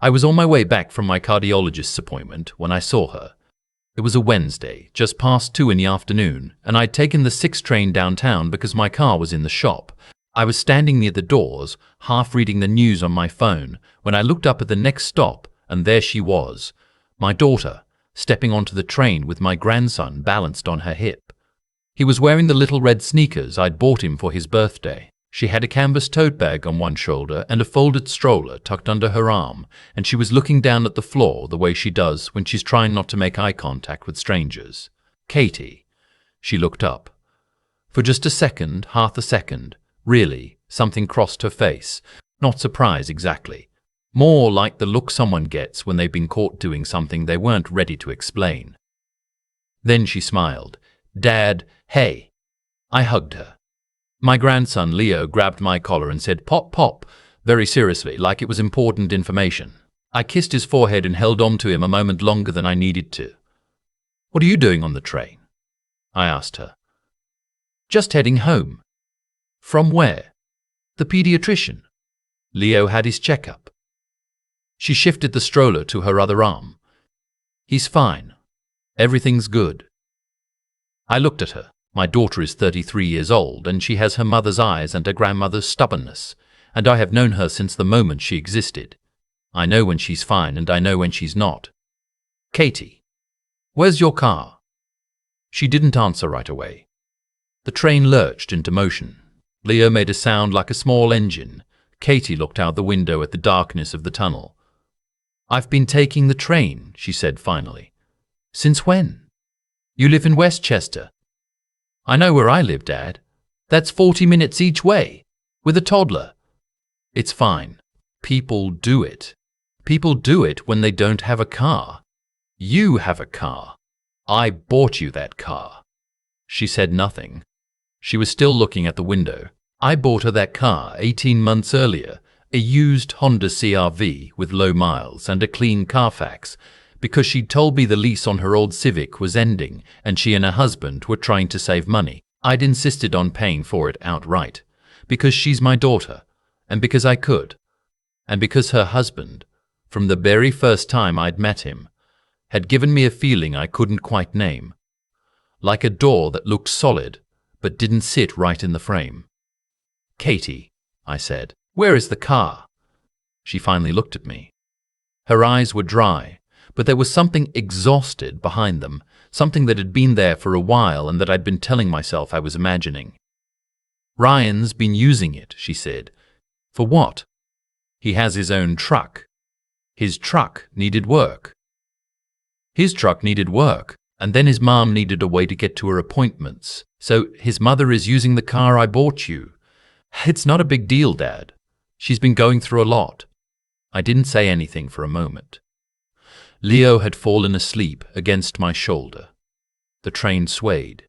I was on my way back from my cardiologist's appointment when I saw her. It was a Wednesday, just past 2 in the afternoon, and I'd taken the 6 train downtown because my car was in the shop. I was standing near the doors, half reading the news on my phone, when I looked up at the next stop, and there she was, my daughter, stepping onto the train with my grandson balanced on her hip. He was wearing the little red sneakers I'd bought him for his birthday. She had a canvas tote bag on one shoulder and a folded stroller tucked under her arm, and she was looking down at the floor the way she does when she's trying not to make eye contact with strangers. "Katie." She looked up. For just a second, half a second, really, something crossed her face. Not surprise exactly. More like the look someone gets when they've been caught doing something they weren't ready to explain. Then she smiled. "Dad, hey." I hugged her. My grandson, Leo, grabbed my collar and said, "Pop, pop," very seriously, like it was important information. I kissed his forehead and held on to him a moment longer than I needed to. "What are you doing on the train?" I asked her. "Just heading home." "From where?" "The pediatrician." Leo had his checkup. She shifted the stroller to her other arm. "He's fine. Everything's good." I looked at her. My daughter is 33 years old, and she has her mother's eyes and her grandmother's stubbornness, and I have known her since the moment she existed. I know when she's fine, and I know when she's not. "Katie, where's your car?" She didn't answer right away. The train lurched into motion. Leo made a sound like a small engine. Katie looked out the window at the darkness of the tunnel. "I've been taking the train," she said finally. "Since when?" "You live in Westchester." "I know where I live, Dad. That's 40 minutes each way, with a toddler." "It's fine. People do it. People do it when they don't have a car. You have a car. I bought you that car." She said nothing. She was still looking at the window. I bought her that car 18 months earlier, a used Honda CR-V with low miles and a clean Carfax, because she'd told me the lease on her old Civic was ending and she and her husband were trying to save money. I'd insisted on paying for it outright, because she's my daughter, and because I could, and because her husband, from the very first time I'd met him, had given me a feeling I couldn't quite name, like a door that looked solid but didn't sit right in the frame. "Katie," I said, "where is the car?" She finally looked at me. Her eyes were dry, but there was something exhausted behind them, something that had been there for a while and that I'd been telling myself I was imagining. "Ryan's been using it," she said. "For what?" "He has his own truck. His truck needed work. His truck needed work, and then his mom needed a way to get to her appointments. So his mother is using the car I bought you. It's not a big deal, Dad. She's been going through a lot." I didn't say anything for a moment. Leo had fallen asleep against my shoulder. The train swayed.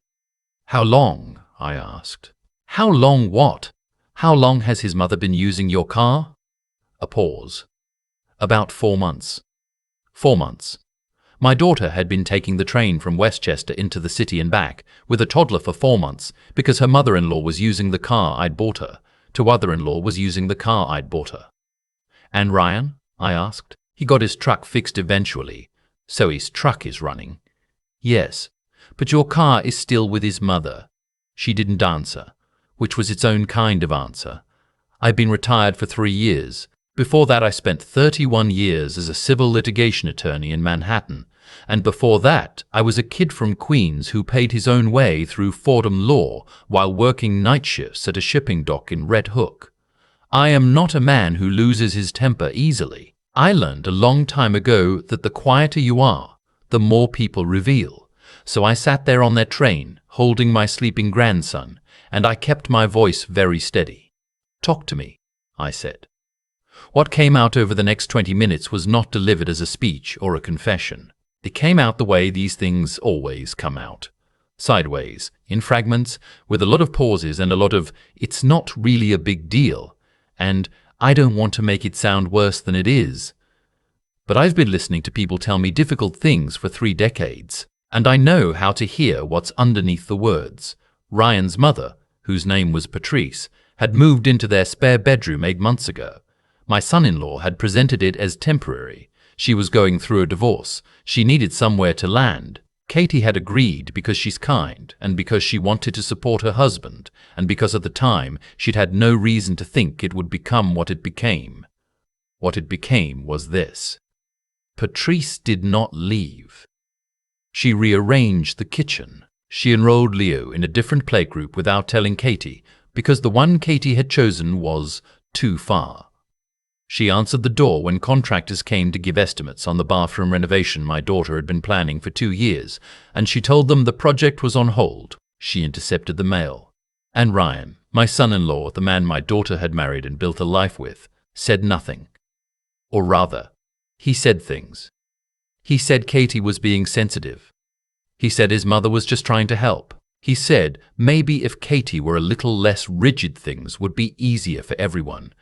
"How long?" I asked. "How long what? How long has his mother been using your car?" A pause. "About 4 months." 4 months. My daughter had been taking the train from Westchester into the city and back with a toddler for 4 months because her mother-in-law was using the car I'd bought her. Her other-in-law was using the car I'd bought her. "And Ryan?" I asked. "He got his truck fixed eventually, so his truck is running." "Yes, but your car is still with his mother." She didn't answer, which was its own kind of answer. I'd been retired for 3 years. Before that I spent 31 years as a civil litigation attorney in Manhattan, and before that I was a kid from Queens who paid his own way through Fordham law while working night shifts at a shipping dock in Red Hook. I am not a man who loses his temper easily. I learned a long time ago that the quieter you are, the more people reveal. So I sat there on their train, holding my sleeping grandson, and I kept my voice very steady. "Talk to me," I said. What came out over the next 20 minutes was not delivered as a speech or a confession. It came out the way these things always come out. Sideways, in fragments, with a lot of pauses and a lot of, "It's not really a big deal," and "I don't want to make it sound worse than it is." But I've been listening to people tell me difficult things for 3 decades, and I know how to hear what's underneath the words. Ryan's mother, whose name was Patrice, had moved into their spare bedroom 8 months ago. My son-in-law had presented it as temporary. She was going through a divorce. She needed somewhere to land. Katie had agreed because she's kind, and because she wanted to support her husband, and because at the time she'd had no reason to think it would become what it became. What it became was this. Patrice did not leave. She rearranged the kitchen. She enrolled Leo in a different playgroup without telling Katie, because the one Katie had chosen was too far. She answered the door when contractors came to give estimates on the bathroom renovation my daughter had been planning for 2 years, and she told them the project was on hold. She intercepted the mail. And Ryan, my son-in-law, the man my daughter had married and built a life with, said nothing. Or rather, he said things. He said Katie was being sensitive. He said his mother was just trying to help. He said maybe if Katie were a little less rigid, things would be easier for everyone.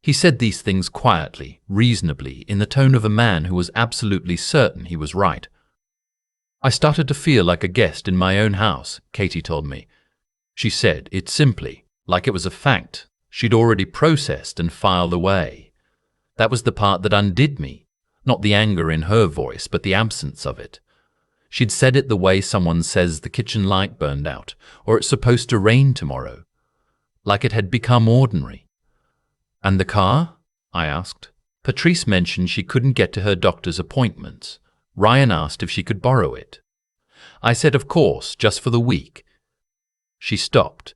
He said these things quietly, reasonably, in the tone of a man who was absolutely certain he was right. I started to feel like a guest in my own house, Katie told me. She said it simply, like it was a fact she'd already processed and filed away. That was the part that undid me, not the anger in her voice, but the absence of it. She'd said it the way someone says the kitchen light burned out, or it's supposed to rain tomorrow, like it had become ordinary. And the car? I asked. Patrice mentioned she couldn't get to her doctor's appointments. Ryan asked if she could borrow it. I said of course, just for the week. She stopped.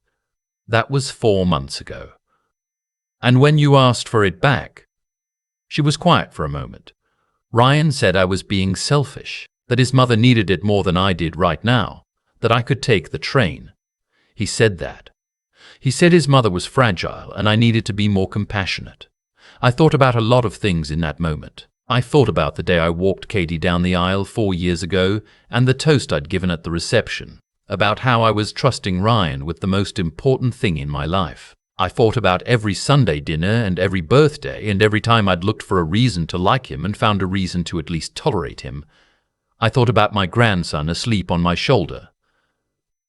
That was 4 months ago. And when you asked for it back? She was quiet for a moment. Ryan said I was being selfish, that his mother needed it more than I did right now, that I could take the train. He said that. He said his mother was fragile and I needed to be more compassionate. I thought about a lot of things in that moment. I thought about the day I walked Katie down the aisle 4 years ago and the toast I'd given at the reception, about how I was trusting Ryan with the most important thing in my life. I thought about every Sunday dinner and every birthday and every time I'd looked for a reason to like him and found a reason to at least tolerate him. I thought about my grandson asleep on my shoulder.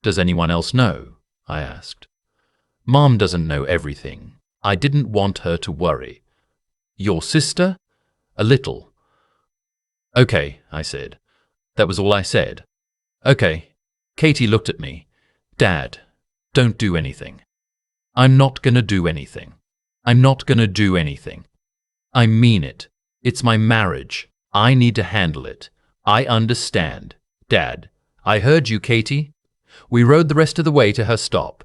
Does anyone else know? I asked. Mom doesn't know everything. I didn't want her to worry. Your sister? A little. Okay, I said. That was all I said. Okay. Katie looked at me. Dad, don't do anything. I'm not gonna do anything. I'm not gonna do anything. I mean it. It's my marriage. I need to handle it. I understand. Dad, I heard you, Katie. We rode the rest of the way to her stop.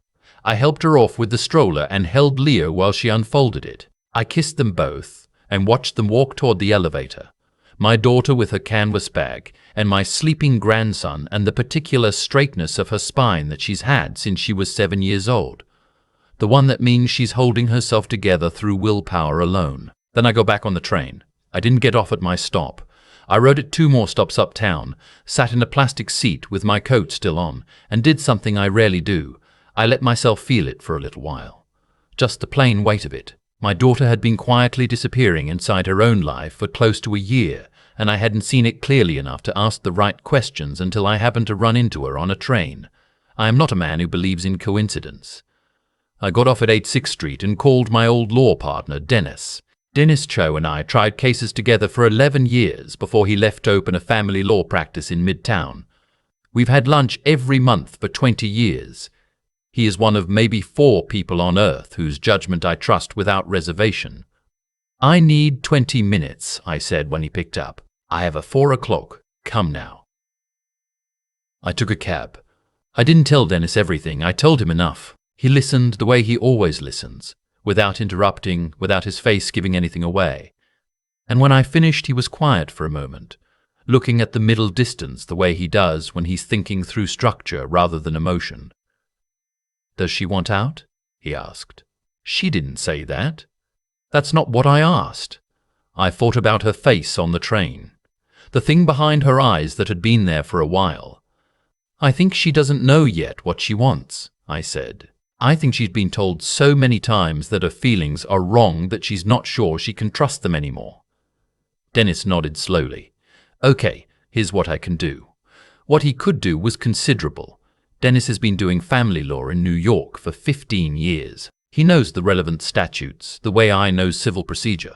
I helped her off with the stroller and held Leo while she unfolded it. I kissed them both and watched them walk toward the elevator. My daughter with her canvas bag and my sleeping grandson and the particular straightness of her spine that she's had since she was 7 years old. The one that means she's holding herself together through willpower alone. Then I go back on the train. I didn't get off at my stop. I rode it 2 more stops uptown, sat in a plastic seat with my coat still on, and did something I rarely do. I let myself feel it for a little while. Just the plain weight of it. My daughter had been quietly disappearing inside her own life for close to a year, and I hadn't seen it clearly enough to ask the right questions until I happened to run into her on a train. I am not a man who believes in coincidence. I got off at 86th Street and called my old law partner, Dennis. Dennis Cho and I tried cases together for 11 years before he left to open a family law practice in Midtown. We've had lunch every month for 20 years. He is one of maybe 4 people on earth whose judgment I trust without reservation. I need 20 minutes, I said when he picked up. I have a 4 o'clock. Come now. I took a cab. I didn't tell Dennis everything. I told him enough. He listened the way he always listens, without interrupting, without his face giving anything away. And when I finished, he was quiet for a moment, looking at the middle distance the way he does when he's thinking through structure rather than emotion. Does she want out? He asked. She didn't say that. That's not what I asked. I thought about her face on the train, the thing behind her eyes that had been there for a while. I think she doesn't know yet what she wants, I said. I think she's been told so many times that her feelings are wrong that she's not sure she can trust them anymore. Dennis nodded slowly. Okay, here's what I can do. What he could do was considerable. Dennis has been doing family law in New York for 15 years. He knows the relevant statutes, the way I know civil procedure.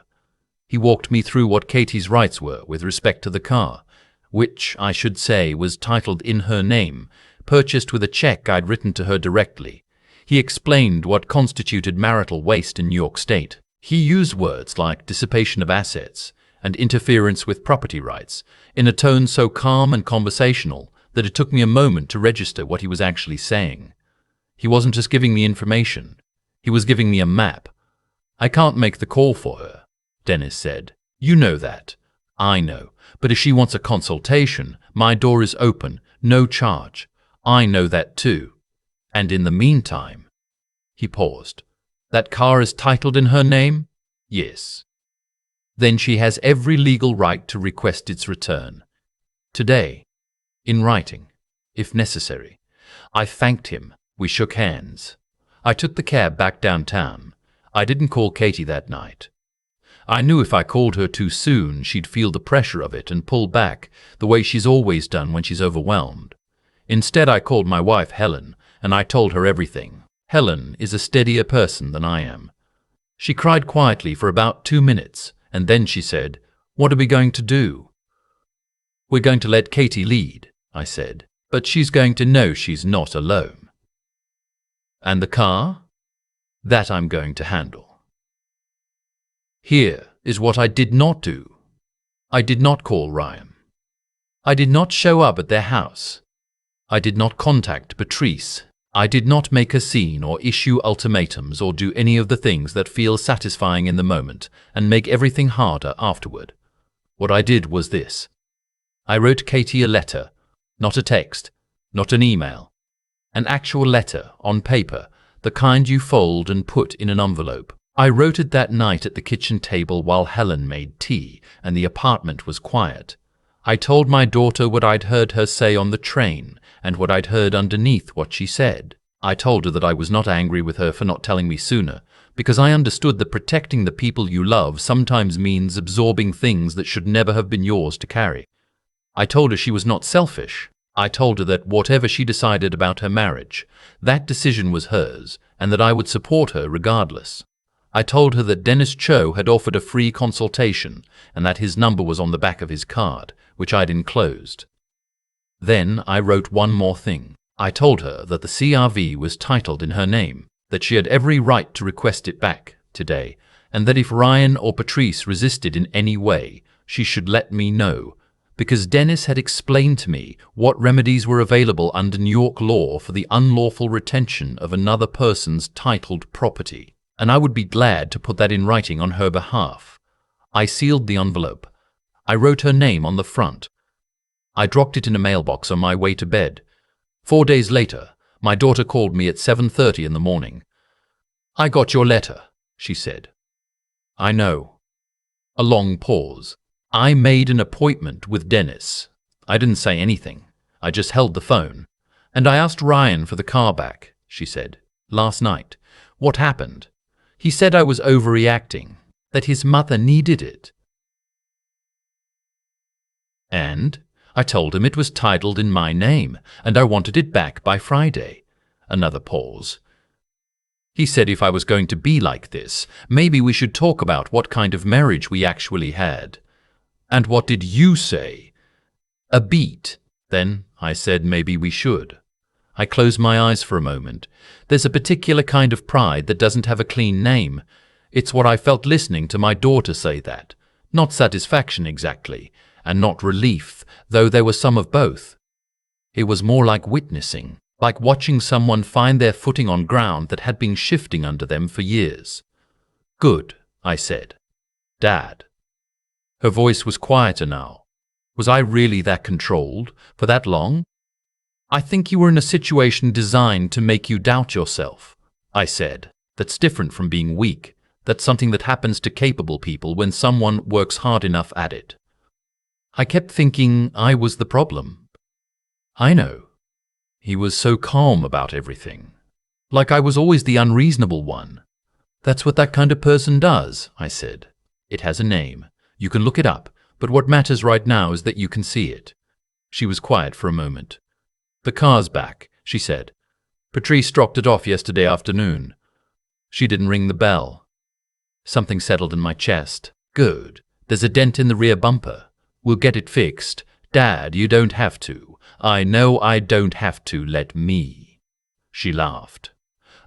He walked me through what Katie's rights were with respect to the car, which, I should say, was titled in her name, purchased with a check I'd written to her directly. He explained what constituted marital waste in New York State. He used words like dissipation of assets and interference with property rights in a tone so calm and conversational that it took me a moment to register what he was actually saying. He wasn't just giving me information. He was giving me a map. "I can't make the call for her," Dennis said. "You know that. I know. But if she wants a consultation, my door is open, no charge. I know that too. And in the meantime—" He paused. "That car is titled in her name?" "Yes." "Then she has every legal right to request its return. Today. In writing, if necessary." I thanked him. We shook hands. I took the cab back downtown. I didn't call Katie that night. I knew if I called her too soon, she'd feel the pressure of it and pull back, the way she's always done when she's overwhelmed. Instead, I called my wife Helen, and I told her everything. Helen is a steadier person than I am. She cried quietly for about 2 minutes, and then she said, "What are we going to do?" "We're going to let Katie lead," I said, "but she's going to know she's not alone." "And the car?" "That I'm going to handle." Here is what I did not do. I did not call Ryan. I did not show up at their house. I did not contact Patrice. I did not make a scene or issue ultimatums or do any of the things that feel satisfying in the moment and make everything harder afterward. What I did was this. I wrote Katie a letter, not a text, not an email. An actual letter, on paper, the kind you fold and put in an envelope. I wrote it that night at the kitchen table while Helen made tea and the apartment was quiet. I told my daughter what I'd heard her say on the train and what I'd heard underneath what she said. I told her that I was not angry with her for not telling me sooner, because I understood that protecting the people you love sometimes means absorbing things that should never have been yours to carry. I told her she was not selfish. I told her that whatever she decided about her marriage, that decision was hers, and that I would support her regardless. I told her that Dennis Cho had offered a free consultation and that his number was on the back of his card, which I'd enclosed. Then I wrote one more thing. I told her that the CRV was titled in her name, that she had every right to request it back today, and that if Ryan or Patrice resisted in any way, she should let me know, because Dennis had explained to me what remedies were available under New York law for the unlawful retention of another person's titled property, and I would be glad to put that in writing on her behalf. I sealed the envelope. I wrote her name on the front. I dropped it in a mailbox on my way to bed. 4 days later, my daughter called me at 7:30 in the morning. "I got your letter," she said. "I know." A long pause. "I made an appointment with Dennis." I didn't say anything. I just held the phone. "And I asked Ryan for the car back," she said. "Last night. What happened? He said I was overreacting, that his mother needed it." "And?" I told him it was titled in my name, and I wanted it back by Friday. Another pause. "He said if I was going to be like this, maybe we should talk about what kind of marriage we actually had." "And what did you say?" "A beat." "Then," I said, "maybe we should." I closed my eyes for a moment. There's a particular kind of pride that doesn't have a clean name. It's what I felt listening to my daughter say that. Not satisfaction exactly, and not relief, though there was some of both. It was more like witnessing, like watching someone find their footing on ground that had been shifting under them for years. "Good," I said. "Dad." Her voice was quieter now. Was I really that controlled for that long? "I think you were in a situation designed to make you doubt yourself," I said. "That's different from being weak. That's something that happens to capable people when someone works hard enough at it." I kept thinking I was the problem. "I know." He was so calm about everything. Like I was always the unreasonable one. "That's what that kind of person does," I said. "It has a name. You can look it up, but what matters right now is that you can see it." She was quiet for a moment. "The car's back," she said. "Patrice dropped it off yesterday afternoon." She didn't ring the bell. Something settled in my chest. Good. There's a dent in the rear bumper. We'll get it fixed. Dad, you don't have to. I know I don't have to. Let me. She laughed.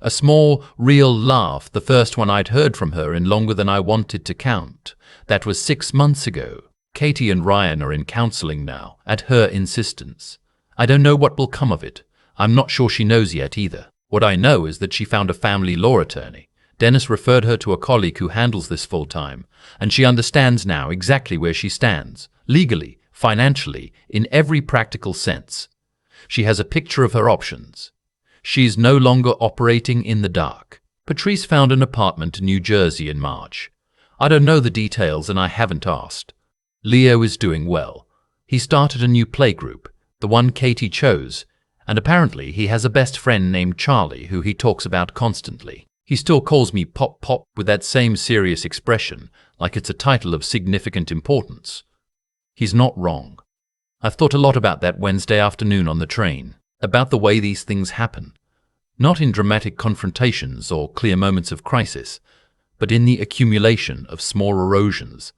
A small, real laugh, the first one I'd heard from her in longer than I wanted to count. That was 6 months ago. Katie and Ryan are in counseling now, at her insistence. I don't know what will come of it. I'm not sure she knows yet either. What I know is that she found a family law attorney. Dennis referred her to a colleague who handles this full-time, and she understands now exactly where she stands, legally, financially, in every practical sense. She has a picture of her options. She's no longer operating in the dark. Patrice found an apartment in New Jersey in March. I don't know the details and I haven't asked. Leo is doing well. He started a new playgroup, the one Katie chose, and apparently he has a best friend named Charlie who he talks about constantly. He still calls me Pop Pop with that same serious expression, like it's a title of significant importance. He's not wrong. I've thought a lot about that Wednesday afternoon on the train, about the way these things happen. Not in dramatic confrontations or clear moments of crisis, but in the accumulation of small erosions.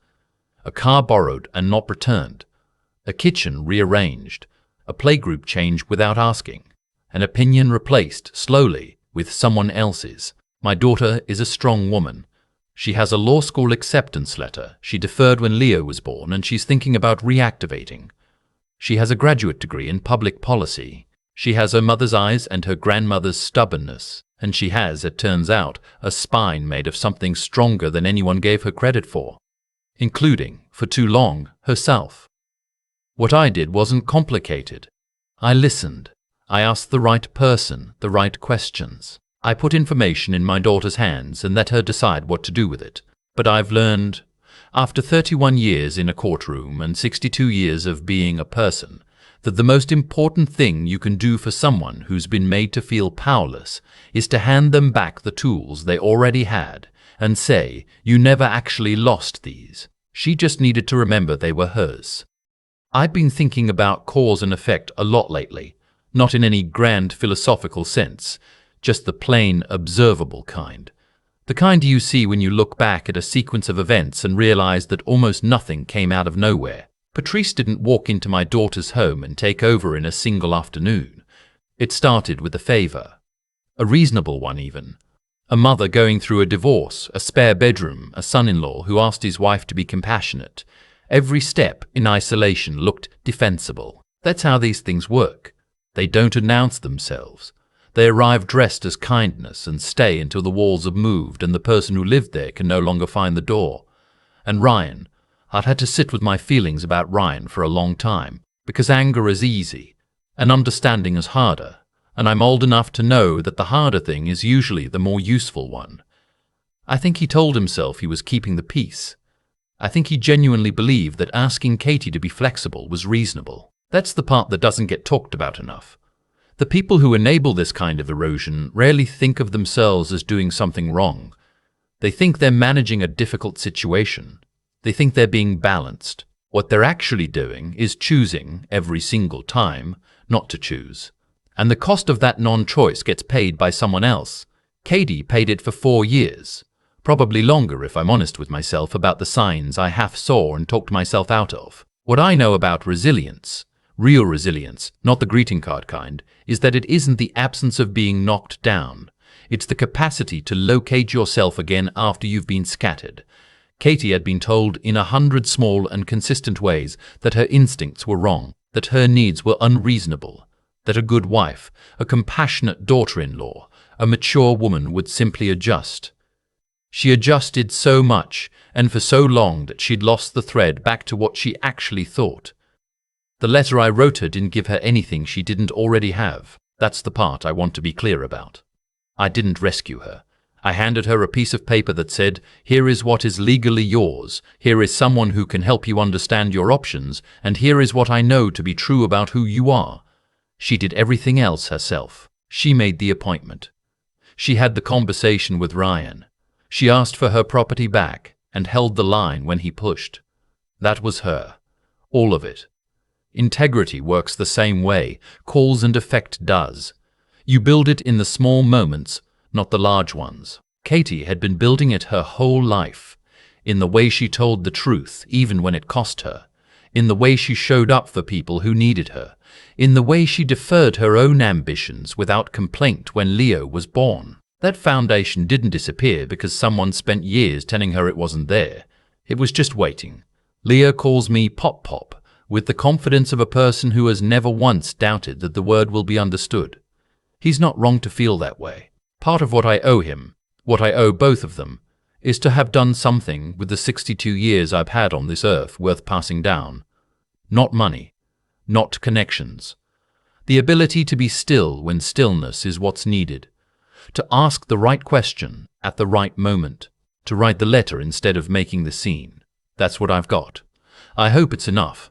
A car borrowed and not returned, a kitchen rearranged, a playgroup changed without asking, an opinion replaced slowly with someone else's. My daughter is a strong woman. She has a law school acceptance letter she deferred when Leo was born, and she's thinking about reactivating. She has a graduate degree in public policy. She has her mother's eyes and her grandmother's stubbornness, and she has, it turns out, a spine made of something stronger than anyone gave her credit for, including, for too long, herself. What I did wasn't complicated. I listened. I asked the right person the right questions. I put information in my daughter's hands and let her decide what to do with it. But I've learned, after 31 years in a courtroom and 62 years of being a person, that the most important thing you can do for someone who's been made to feel powerless is to hand them back the tools they already had and say, you never actually lost these. She just needed to remember they were hers. I've been thinking about cause and effect a lot lately, not in any grand philosophical sense, just the plain, observable kind. The kind you see when you look back at a sequence of events and realize that almost nothing came out of nowhere. Patrice didn't walk into my daughter's home and take over in a single afternoon. It started with a favor. A reasonable one even. A mother going through a divorce, a spare bedroom, a son-in-law who asked his wife to be compassionate. Every step in isolation looked defensible. That's how these things work. They don't announce themselves. They arrive dressed as kindness and stay until the walls have moved and the person who lived there can no longer find the door. And Ryan, I'd had to sit with my feelings about Ryan for a long time, because anger is easy, and understanding is harder, and I'm old enough to know that the harder thing is usually the more useful one. I think he told himself he was keeping the peace. I think he genuinely believed that asking Katie to be flexible was reasonable. That's the part that doesn't get talked about enough. The people who enable this kind of erosion rarely think of themselves as doing something wrong. They think they're managing a difficult situation. They think they're being balanced. What they're actually doing is choosing, every single time, not to choose. And the cost of that non-choice gets paid by someone else. Katie paid it for 4 years. Probably longer if I'm honest with myself about the signs I half saw and talked myself out of. What I know about resilience, real resilience, not the greeting card kind, is that it isn't the absence of being knocked down. It's the capacity to locate yourself again after you've been scattered. Katie had been told in 100 small and consistent ways that her instincts were wrong, that her needs were unreasonable, that a good wife, a compassionate daughter-in-law, a mature woman would simply adjust. She adjusted so much and for so long that she'd lost the thread back to what she actually thought. The letter I wrote her didn't give her anything she didn't already have. That's the part I want to be clear about. I didn't rescue her. I handed her a piece of paper that said, here is what is legally yours, here is someone who can help you understand your options, and here is what I know to be true about who you are. She did everything else herself. She made the appointment. She had the conversation with Ryan. She asked for her property back and held the line when he pushed. That was her. All of it. Integrity works the same way. Cause and effect does. You build it in the small moments, not the large ones. Katie had been building it her whole life, in the way she told the truth even when it cost her, in the way she showed up for people who needed her, in the way she deferred her own ambitions without complaint when Leo was born. That foundation didn't disappear because someone spent years telling her it wasn't there. It was just waiting. Leo calls me Pop Pop, with the confidence of a person who has never once doubted that the word will be understood. He's not wrong to feel that way. Part of what I owe him, what I owe both of them, is to have done something with the 62 years I've had on this earth worth passing down. Not money, not connections. The ability to be still when stillness is what's needed. To ask the right question at the right moment. To write the letter instead of making the scene. That's what I've got. I hope it's enough.